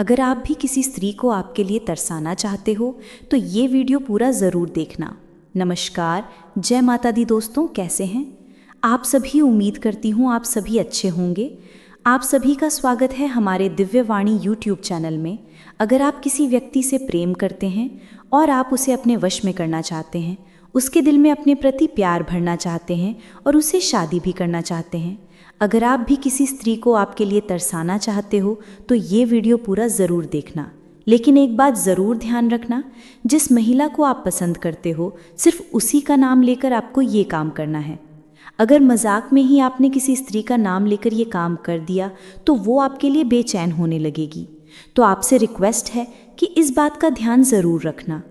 अगर आप भी किसी स्त्री को आपके लिए तरसाना चाहते हो तो ये वीडियो पूरा ज़रूर देखना। नमस्कार, जय माता दी दोस्तों, कैसे हैं आप सभी। उम्मीद करती हूँ आप सभी अच्छे होंगे। आप सभी का स्वागत है हमारे दिव्यवाणी यूट्यूब चैनल में। अगर आप किसी व्यक्ति से प्रेम करते हैं और आप उसे अपने वश में करना चाहते हैं, उसके दिल में अपने प्रति प्यार भरना चाहते हैं और उसे शादी भी करना चाहते हैं, अगर आप भी किसी स्त्री को आपके लिए तरसाना चाहते हो तो ये वीडियो पूरा ज़रूर देखना। लेकिन एक बात ज़रूर ध्यान रखना, जिस महिला को आप पसंद करते हो सिर्फ उसी का नाम लेकर आपको ये काम करना है। अगर मजाक में ही आपने किसी स्त्री का नाम लेकर ये काम कर दिया तो वो आपके लिए बेचैन होने लगेगी। तो आपसे रिक्वेस्ट है कि इस बात का ध्यान ज़रूर रखना।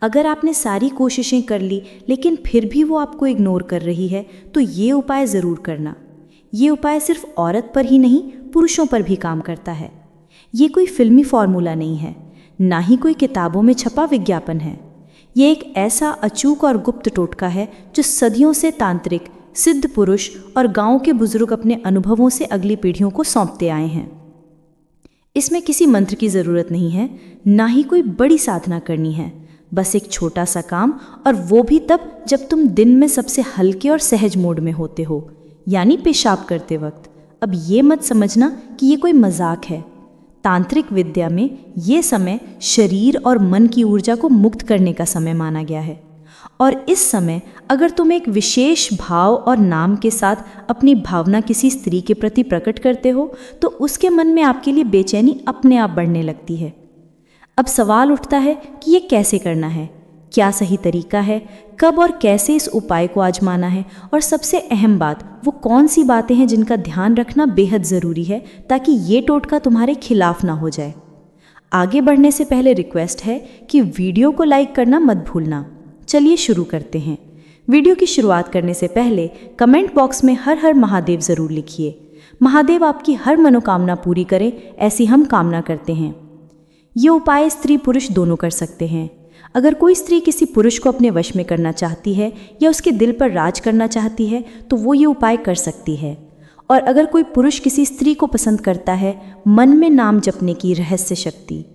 अगर आपने सारी कोशिशें कर ली लेकिन फिर भी वो आपको इग्नोर कर रही है तो ये उपाय ज़रूर करना। ये उपाय सिर्फ औरत पर ही नहीं, पुरुषों पर भी काम करता है। ये कोई फिल्मी फॉर्मूला नहीं है, ना ही कोई किताबों में छपा विज्ञापन है। ये एक ऐसा अचूक और गुप्त टोटका है जो सदियों से तांत्रिक, सिद्ध पुरुष और गांव के बुजुर्ग अपने अनुभवों से अगली पीढ़ियों को सौंपते आए हैं। इसमें किसी मंत्र की ज़रूरत नहीं है, ना ही कोई बड़ी साधना करनी है। बस एक छोटा सा काम, और वो भी तब जब तुम दिन में सबसे हल्के और सहज मोड में होते हो, यानी पेशाब करते वक्त। अब ये मत समझना कि ये कोई मजाक है। तांत्रिक विद्या में ये समय शरीर और मन की ऊर्जा को मुक्त करने का समय माना गया है। और इस समय अगर तुम एक विशेष भाव और नाम के साथ अपनी भावना किसी स्त्री के प्रति प्रकट करते हो तो उसके मन में आपके लिए बेचैनी अपने आप बढ़ने लगती है। अब सवाल उठता है कि ये कैसे करना है, क्या सही तरीका है, कब और कैसे इस उपाय को आजमाना है, और सबसे अहम बात, वो कौन सी बातें हैं जिनका ध्यान रखना बेहद ज़रूरी है ताकि ये टोटका तुम्हारे खिलाफ ना हो जाए। आगे बढ़ने से पहले रिक्वेस्ट है कि वीडियो को लाइक करना मत भूलना। चलिए शुरू करते हैं। वीडियो की शुरुआत करने से पहले कमेंट बॉक्स में हर हर महादेव ज़रूर लिखिए। महादेव आपकी हर मनोकामना पूरी करें, ऐसी हम कामना करते हैं। ये उपाय स्त्री पुरुष दोनों कर सकते हैं। अगर कोई स्त्री किसी पुरुष को अपने वश में करना चाहती है या उसके दिल पर राज करना चाहती है तो वो ये उपाय कर सकती है। और अगर कोई पुरुष किसी स्त्री को पसंद करता है, मन में नाम जपने की रहस्य शक्ति।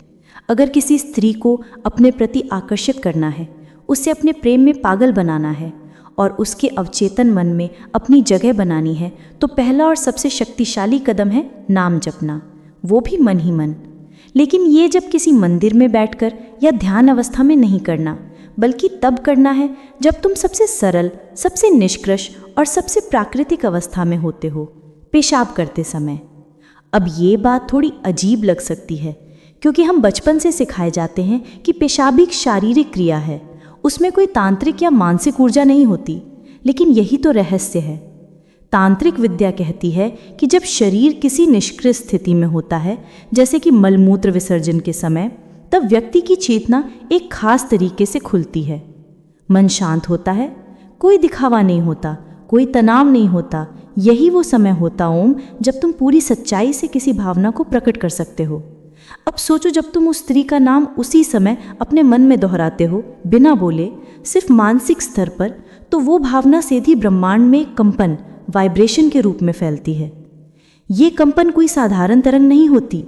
अगर किसी स्त्री को अपने प्रति आकर्षित करना है, उसे अपने प्रेम में पागल बनाना है और उसके अवचेतन मन में अपनी जगह बनानी है, तो पहला और सबसे शक्तिशाली कदम है नाम जपना, वो भी मन ही मन। लेकिन ये जब किसी मंदिर में बैठकर या ध्यान अवस्था में नहीं करना, बल्कि तब करना है जब तुम सबसे सरल, सबसे निष्कृष और सबसे प्राकृतिक अवस्था में होते हो, पेशाब करते समय। अब ये बात थोड़ी अजीब लग सकती है क्योंकि हम बचपन से सिखाए जाते हैं कि पेशाब एक शारीरिक क्रिया है, उसमें कोई तांत्रिक या मानसिक ऊर्जा नहीं होती। लेकिन यही तो रहस्य है। तांत्रिक विद्या कहती है कि जब शरीर किसी निष्क्रिय स्थिति में होता है, जैसे कि मलमूत्र विसर्जन के समय, तब व्यक्ति की चेतना एक खास तरीके से खुलती है। मन शांत होता है, कोई दिखावा नहीं होता, कोई तनाव नहीं होता। यही वो समय होता ओम जब तुम पूरी सच्चाई से किसी भावना को प्रकट कर सकते हो। अब सोचो, जब तुम उस स्त्री का नाम उसी समय अपने मन में दोहराते हो, बिना बोले, सिर्फ मानसिक स्तर पर, तो वो भावना सीधी ब्रह्मांड में कंपन, वाइब्रेशन के रूप में फैलती है। ये कंपन कोई साधारण तरंग नहीं होती,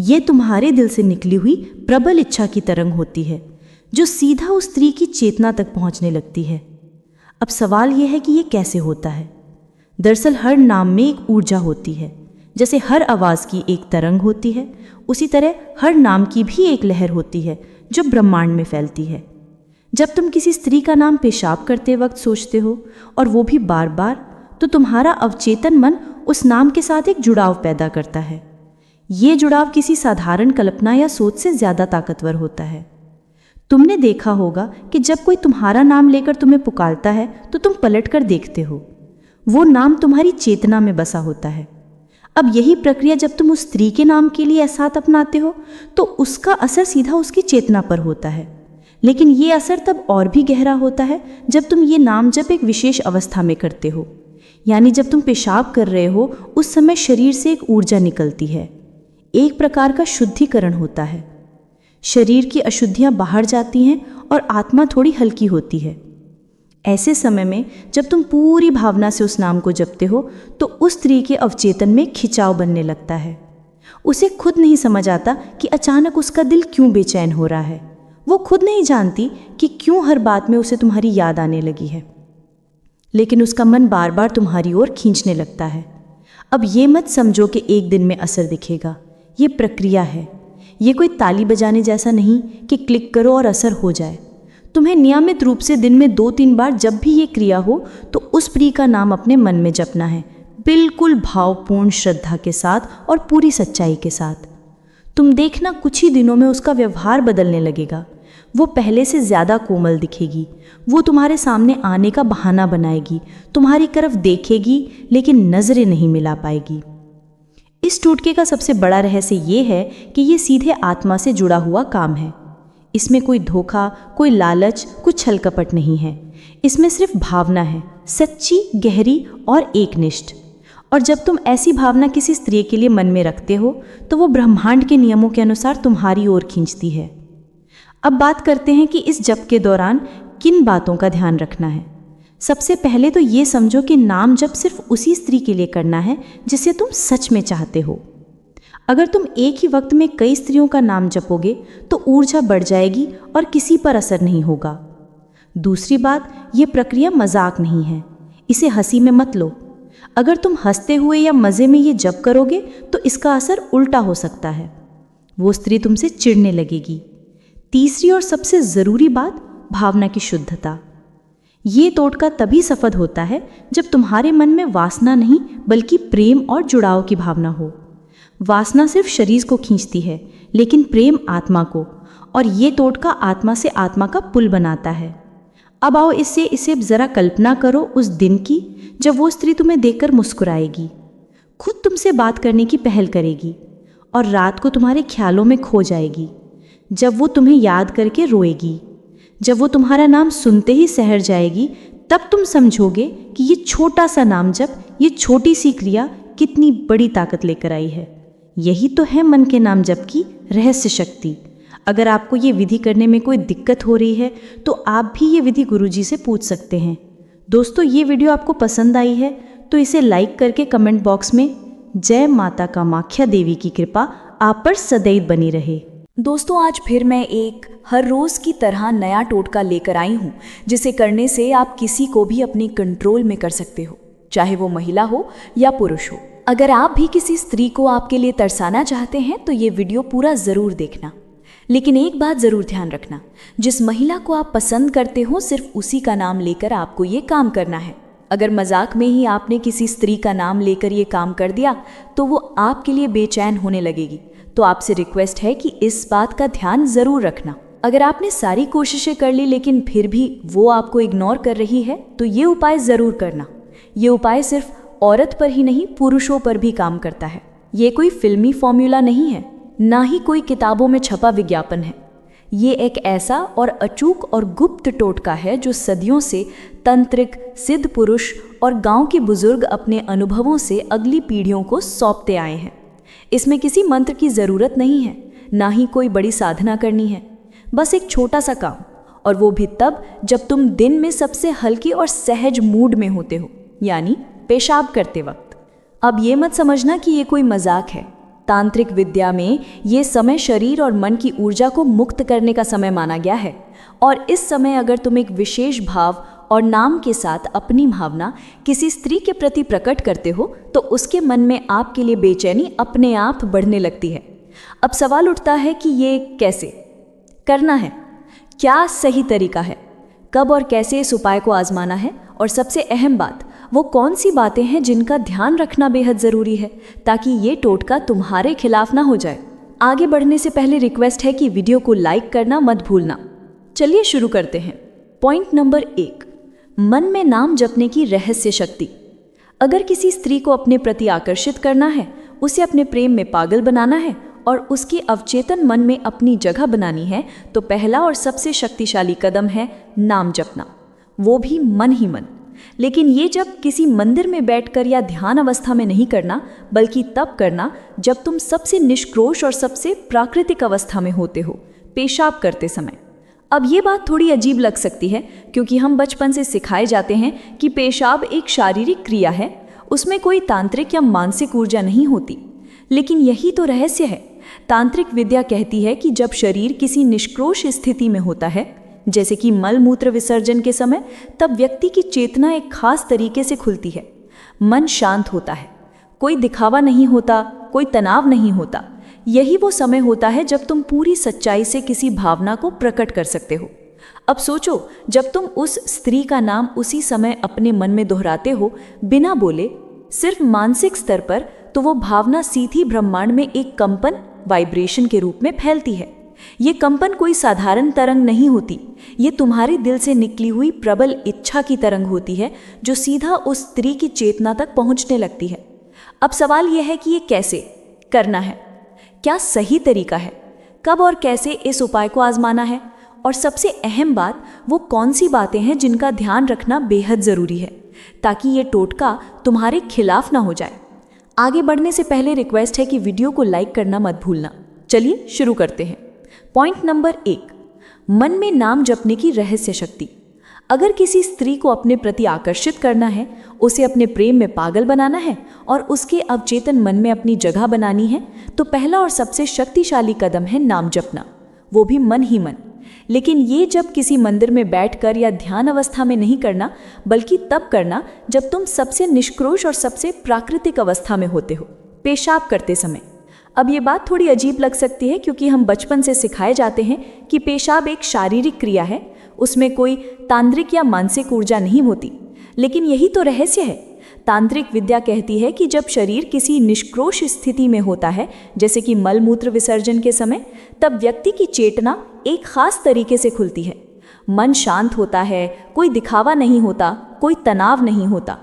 ये तुम्हारे दिल से निकली हुई प्रबल इच्छा की तरंग होती है जो सीधा उस स्त्री की चेतना तक पहुंचने लगती है। अब सवाल यह है कि ये कैसे होता है। दरअसल हर नाम में एक ऊर्जा होती है। जैसे हर आवाज़ की एक तरंग होती है, उसी तरह हर नाम की भी एक लहर होती है जो ब्रह्मांड में फैलती है। जब तुम किसी स्त्री का नाम पेशाब करते वक्त सोचते हो, और वो भी बार बार, तो तुम्हारा अवचेतन मन उस नाम के साथ एक जुड़ाव पैदा करता है। ये जुड़ाव किसी साधारण कल्पना या सोच से ज़्यादा ताकतवर होता है। तुमने देखा होगा कि जब कोई तुम्हारा नाम लेकर तुम्हें पुकारता है तो तुम पलट कर देखते हो, वो नाम तुम्हारी चेतना में बसा होता है। अब यही प्रक्रिया जब तुम उस स्त्री के नाम के लिए एहसास अपनाते हो तो उसका असर सीधा उसकी चेतना पर होता है। लेकिन ये असर तब और भी गहरा होता है जब तुम ये नाम जप एक विशेष अवस्था में करते हो। यानी जब तुम पेशाब कर रहे हो, उस समय शरीर से एक ऊर्जा निकलती है, एक प्रकार का शुद्धिकरण होता है। शरीर की अशुद्धियां बाहर जाती हैं और आत्मा थोड़ी हल्की होती है। ऐसे समय में जब तुम पूरी भावना से उस नाम को जपते हो तो उस स्त्री के अवचेतन में खिंचाव बनने लगता है। उसे खुद नहीं समझ आता कि अचानक उसका दिल क्यों बेचैन हो रहा है। वो खुद नहीं जानती कि क्यों हर बात में उसे तुम्हारी याद आने लगी है, लेकिन उसका मन बार बार तुम्हारी ओर खींचने लगता है। अब ये मत समझो कि एक दिन में असर दिखेगा। ये प्रक्रिया है। ये कोई ताली बजाने जैसा नहीं कि क्लिक करो और असर हो जाए। तुम्हें नियमित रूप से दिन में 2-3 बार जब भी ये क्रिया हो तो उस प्रिय का नाम अपने मन में जपना है, बिल्कुल भावपूर्ण श्रद्धा के साथ और पूरी सच्चाई के साथ। तुम देखना कुछ ही दिनों में उसका व्यवहार बदलने लगेगा। वो पहले से ज़्यादा कोमल दिखेगी। वो तुम्हारे सामने आने का बहाना बनाएगी, तुम्हारी तरफ देखेगी लेकिन नज़रें नहीं मिला पाएगी। इस टोटके का सबसे बड़ा रहस्य ये है कि ये सीधे आत्मा से जुड़ा हुआ काम है। इसमें कोई धोखा, कोई लालच, कुछ छल कपट नहीं है। इसमें सिर्फ भावना है, सच्ची, गहरी और एकनिष्ठ। और जब तुम ऐसी भावना किसी स्त्री के लिए मन में रखते हो तो वो ब्रह्मांड के नियमों के अनुसार तुम्हारी ओर खींचती है। अब बात करते हैं कि इस जप के दौरान किन बातों का ध्यान रखना है। सबसे पहले तो ये समझो कि नाम जप सिर्फ उसी स्त्री के लिए करना है जिसे तुम सच में चाहते हो। अगर तुम एक ही वक्त में कई स्त्रियों का नाम जपोगे तो ऊर्जा बढ़ जाएगी और किसी पर असर नहीं होगा। दूसरी बात, ये प्रक्रिया मजाक नहीं है। इसे हंसी में मत लो। अगर तुम हंसते हुए या मज़े में ये जप करोगे तो इसका असर उल्टा हो सकता है। वो स्त्री तुमसे चिढ़ने लगेगी। तीसरी और सबसे ज़रूरी बात, भावना की शुद्धता। ये टोटका तभी सफल होता है जब तुम्हारे मन में वासना नहीं बल्कि प्रेम और जुड़ाव की भावना हो। वासना सिर्फ शरीर को खींचती है, लेकिन प्रेम आत्मा को, और ये टोटका आत्मा से आत्मा का पुल बनाता है। अब आओ इसे ज़रा कल्पना करो उस दिन की जब वो स्त्री तुम्हें देखकर मुस्कुराएगी, खुद तुमसे बात करने की पहल करेगी और रात को तुम्हारे ख्यालों में खो जाएगी। जब वो तुम्हें याद करके रोएगी, जब वो तुम्हारा नाम सुनते ही सहर जाएगी, तब तुम समझोगे कि ये छोटा सा नाम जप, ये छोटी सी क्रिया कितनी बड़ी ताकत लेकर आई है। यही तो है मन के नाम जप की रहस्य शक्ति। अगर आपको ये विधि करने में कोई दिक्कत हो रही है तो आप भी ये विधि गुरुजी से पूछ सकते हैं। दोस्तों, ये वीडियो आपको पसंद आई है तो इसे लाइक करके कमेंट बॉक्स में जय माता कामाख्या देवी की कृपा आप पर सदैव बनी रहे। दोस्तों, आज फिर मैं एक हर रोज़ की तरह नया टोटका लेकर आई हूँ जिसे करने से आप किसी को भी अपनी कंट्रोल में कर सकते हो, चाहे वो महिला हो या पुरुष हो। अगर आप भी किसी स्त्री को आपके लिए तरसाना चाहते हैं तो ये वीडियो पूरा ज़रूर देखना। लेकिन एक बात ज़रूर ध्यान रखना, जिस महिला को आप पसंद करते हो सिर्फ उसी का नाम लेकर आपको ये काम करना है। अगर मजाक में ही आपने किसी स्त्री का नाम लेकर ये काम कर दिया तो वो आपके लिए बेचैन होने लगेगी। तो आपसे रिक्वेस्ट है कि इस बात का ध्यान ज़रूर रखना। अगर आपने सारी कोशिशें कर ली लेकिन फिर भी वो आपको इग्नोर कर रही है तो ये उपाय ज़रूर करना। ये उपाय सिर्फ औरत पर ही नहीं, पुरुषों पर भी काम करता है। ये कोई फिल्मी फॉर्मूला नहीं है, ना ही कोई किताबों में छपा विज्ञापन है। ये एक ऐसा और अचूक और गुप्त टोटका है जो सदियों से तंत्रिक, सिद्ध पुरुष और गांव के बुजुर्ग अपने अनुभवों से अगली पीढ़ियों को सौंपते आए हैं। इसमें किसी मंत्र की ज़रूरत नहीं है, ना ही कोई बड़ी साधना करनी है। बस एक छोटा सा काम, और वो भी तब जब तुम दिन में सबसे हल्की और सहज मूड में होते हो, यानी पेशाब करते वक्त। अब ये मत समझना कि ये कोई मजाक है। तांत्रिक विद्या में ये समय शरीर और मन की ऊर्जा को मुक्त करने का समय माना गया है, और इस समय अगर तुम एक विशेष भाव और नाम के साथ अपनी भावना किसी स्त्री के प्रति प्रकट करते हो तो उसके मन में आपके लिए बेचैनी अपने आप बढ़ने लगती है। अब सवाल उठता है कि ये कैसे करना है, क्या सही तरीका है, कब और कैसे इस उपाय को आजमाना है, और सबसे अहम बात, वो कौन सी बातें हैं जिनका ध्यान रखना बेहद ज़रूरी है ताकि ये टोटका तुम्हारे खिलाफ ना हो जाए। आगे बढ़ने से पहले रिक्वेस्ट है कि वीडियो को लाइक करना मत भूलना। चलिए शुरू करते हैं। पॉइंट नंबर 1, मन में नाम जपने की रहस्य शक्ति। अगर किसी स्त्री को अपने प्रति आकर्षित करना है, उसे अपने प्रेम में पागल बनाना है और उसकी अवचेतन मन में अपनी जगह बनानी है, तो पहला और सबसे शक्तिशाली कदम है नाम जपना, वो भी मन ही मन। लेकिन ये जब किसी मंदिर में बैठकर या ध्यान अवस्था में नहीं करना, बल्कि तब करना जब तुम सबसे निष्क्रोश और सबसे प्राकृतिक अवस्था में होते हो, पेशाब करते समय। अब ये बात थोड़ी अजीब लग सकती है क्योंकि हम बचपन से सिखाए जाते हैं कि पेशाब एक शारीरिक क्रिया है, उसमें कोई तांत्रिक या मानसिक ऊर्जा नहीं होती। लेकिन यही तो रहस्य है। तांत्रिक विद्या कहती है कि जब शरीर किसी निष्क्रोश स्थिति में होता है, जैसे कि मल मूत्र विसर्जन के समय, तब व्यक्ति की चेतना एक खास तरीके से खुलती है। मन शांत होता है, कोई दिखावा नहीं होता, कोई तनाव नहीं होता। यही वो समय होता है जब तुम पूरी सच्चाई से किसी भावना को प्रकट कर सकते हो। अब सोचो, जब तुम उस स्त्री का नाम उसी समय अपने मन में दोहराते हो, बिना बोले, सिर्फ मानसिक स्तर पर, तो वो भावना सीधी ब्रह्मांड में एक कंपन, वाइब्रेशन के रूप में फैलती है। ये कंपन कोई साधारण तरंग नहीं होती, ये तुम्हारे दिल से निकली हुई प्रबल इच्छा की तरंग होती है, जो सीधा उस स्त्री की चेतना तक पहुंचने लगती है। अब सवाल यह है कि ये कैसे करना है, क्या सही तरीका है, कब और कैसे इस उपाय को आजमाना है, और सबसे अहम बात, वो कौन सी बातें हैं जिनका ध्यान रखना बेहद ज़रूरी है, ताकि ये टोटका तुम्हारे खिलाफ ना हो जाए। आगे बढ़ने से पहले रिक्वेस्ट है कि वीडियो को लाइक करना मत भूलना। चलिए शुरू करते हैं। पॉइंट नंबर 1, मन में नाम जपने की रहस्य शक्ति। अगर किसी स्त्री को अपने प्रति आकर्षित करना है, उसे अपने प्रेम में पागल बनाना है और उसके अवचेतन मन में अपनी जगह बनानी है, तो पहला और सबसे शक्तिशाली कदम है नाम जपना, वो भी मन ही मन। लेकिन ये जब किसी मंदिर में बैठकर या ध्यान अवस्था में नहीं करना, बल्कि तब करना जब तुम सबसे निष्क्रोश और सबसे प्राकृतिक अवस्था में होते हो, पेशाब करते समय। अब ये बात थोड़ी अजीब लग सकती है, क्योंकि हम बचपन से सिखाए जाते हैं कि पेशाब एक शारीरिक क्रिया है, उसमें कोई तांत्रिक या मानसिक ऊर्जा नहीं होती। लेकिन यही तो रहस्य है। तांत्रिक विद्या कहती है कि जब शरीर किसी निष्क्रोश स्थिति में होता है, जैसे कि मल मूत्र विसर्जन के समय, तब व्यक्ति की चेतना एक खास तरीके से खुलती है। मन शांत होता है, कोई दिखावा नहीं होता, कोई तनाव नहीं होता।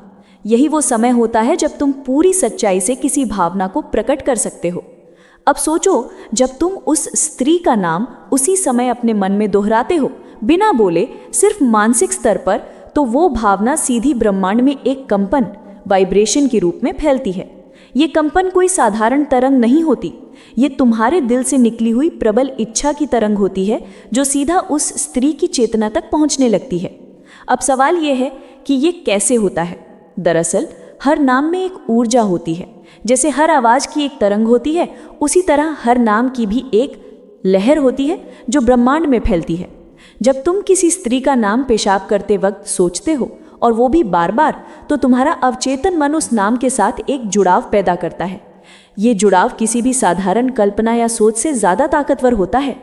यही वो समय होता है जब तुम पूरी सच्चाई से किसी भावना को प्रकट कर सकते हो। अब सोचो, जब तुम उस स्त्री का नाम उसी समय अपने मन में दोहराते हो, बिना बोले, सिर्फ मानसिक स्तर पर, तो वो भावना सीधी ब्रह्मांड में एक कंपन, वाइब्रेशन के रूप में फैलती है। ये कंपन कोई साधारण तरंग नहीं होती, ये तुम्हारे दिल से निकली हुई प्रबल इच्छा की तरंग होती है, जो सीधा उस स्त्री की चेतना तक पहुंचने लगती है। अब सवाल ये है कि ये कैसे होता है। दरअसल हर नाम में एक ऊर्जा होती है। जैसे हर आवाज़ की एक तरंग होती है, उसी तरह हर नाम की भी एक लहर होती है जो ब्रह्मांड में फैलती है। जब तुम किसी स्त्री का नाम पेशाब करते वक्त सोचते हो, और वो भी बार बार, तो तुम्हारा अवचेतन मन उस नाम के साथ एक जुड़ाव पैदा करता है। ये जुड़ाव किसी भी साधारण कल्पना या सोच से ज़्यादा ताकतवर होता है।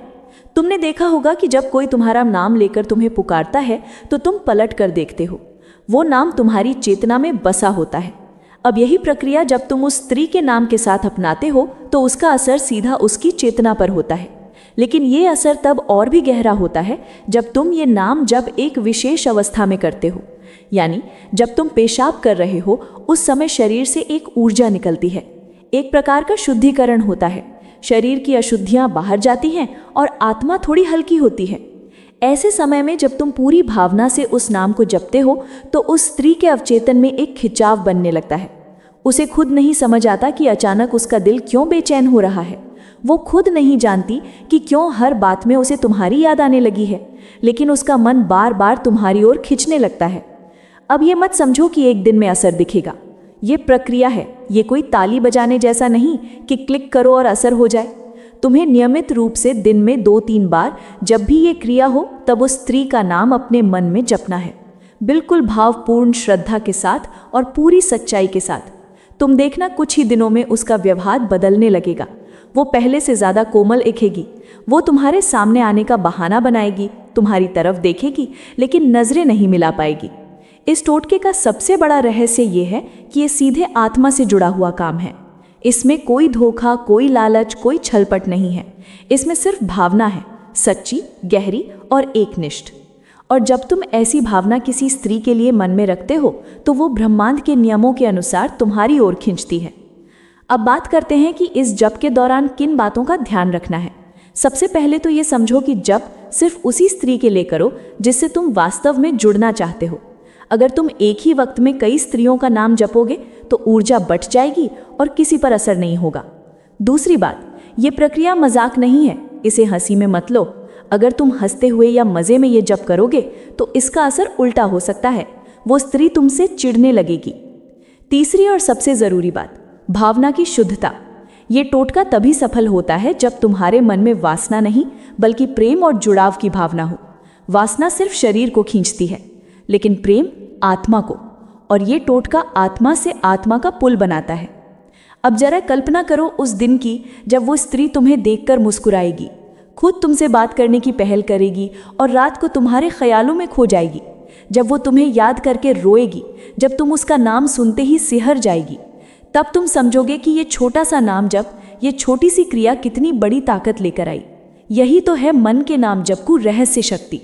तुमने देखा होगा कि जब कोई तुम्हारा नाम लेकर तुम्हें पुकारता है, तो तुम पलट कर देखते हो, वो नाम तुम्हारी चेतना में बसा होता है। अब यही प्रक्रिया जब तुम उस स्त्री के नाम के साथ अपनाते हो, तो उसका असर सीधा उसकी चेतना पर होता है। लेकिन ये असर तब और भी गहरा होता है जब तुम ये नाम जब एक विशेष अवस्था में करते हो, यानी जब तुम पेशाब कर रहे हो, उस समय शरीर से एक ऊर्जा निकलती है, एक प्रकार का शुद्धिकरण होता है। शरीर की अशुद्धियां बाहर जाती हैं और आत्मा थोड़ी हल्की होती है। ऐसे समय में जब तुम पूरी भावना से उस नाम को जपते हो, तो उस स्त्री के अवचेतन में एक खिंचाव बनने लगता है। उसे खुद नहीं समझ आता कि अचानक उसका दिल क्यों बेचैन हो रहा है। वो खुद नहीं जानती कि क्यों हर बात में उसे तुम्हारी याद आने लगी है, लेकिन उसका मन बार बार तुम्हारी ओर खींचने लगता है। अब ये मत समझो कि एक दिन में असर दिखेगा। ये प्रक्रिया है, ये कोई ताली बजाने जैसा नहीं कि क्लिक करो और असर हो जाए। तुम्हें नियमित रूप से दिन में 2-3 बार, जब भी ये क्रिया हो, तब उस स्त्री का नाम अपने मन में जपना है, बिल्कुल भावपूर्ण श्रद्धा के साथ और पूरी सच्चाई के साथ। तुम देखना, कुछ ही दिनों में उसका व्यवहार बदलने लगेगा। वो पहले से ज़्यादा कोमल दिखेगी। वो तुम्हारे सामने आने का बहाना बनाएगी, तुम्हारी तरफ देखेगी, लेकिन नज़रें नहीं मिला पाएगी। इस टोटके का सबसे बड़ा रहस्य ये है कि ये सीधे आत्मा से जुड़ा हुआ काम है। इसमें कोई धोखा, कोई लालच, कोई छलपट नहीं है। इसमें सिर्फ भावना है, सच्ची, गहरी और एकनिष्ठ। और जब तुम ऐसी भावना किसी स्त्री के लिए मन में रखते हो, तो वो ब्रह्मांड के नियमों के अनुसार तुम्हारी ओर खींचती है। अब बात करते हैं कि इस जप के दौरान किन बातों का ध्यान रखना है। सबसे पहले तो ये समझो कि जप सिर्फ उसी स्त्री के लिए करो जिससे तुम वास्तव में जुड़ना चाहते हो। अगर तुम एक ही वक्त में कई स्त्रियों का नाम जपोगे, तो ऊर्जा बट जाएगी और किसी पर असर नहीं होगा। दूसरी बात, ये प्रक्रिया मजाक नहीं है, इसे हंसी में मत लो। अगर तुम हंसते हुए या मज़े में ये जप करोगे, तो इसका असर उल्टा हो सकता है, वो स्त्री तुमसे चिढ़ने लगेगी। तीसरी और सबसे ज़रूरी बात, भावना की शुद्धता। ये टोटका तभी सफल होता है जब तुम्हारे मन में वासना नहीं बल्कि प्रेम और जुड़ाव की भावना हो। वासना सिर्फ शरीर को खींचती है, लेकिन प्रेम आत्मा को, और ये टोटका आत्मा से आत्मा का पुल बनाता है। अब जरा कल्पना करो उस दिन की जब वो स्त्री तुम्हें देखकर मुस्कुराएगी, खुद तुमसे बात करने की पहल करेगी और रात को तुम्हारे ख्यालों में खो जाएगी। जब वो तुम्हें याद करके रोएगी, जब तुम उसका नाम सुनते ही सिहर जाएगी, तब तुम समझोगे कि ये छोटा सा नाम जप, ये छोटी सी क्रिया कितनी बड़ी ताकत लेकर आई। यही तो है मन के नाम जप को रहस्य शक्ति।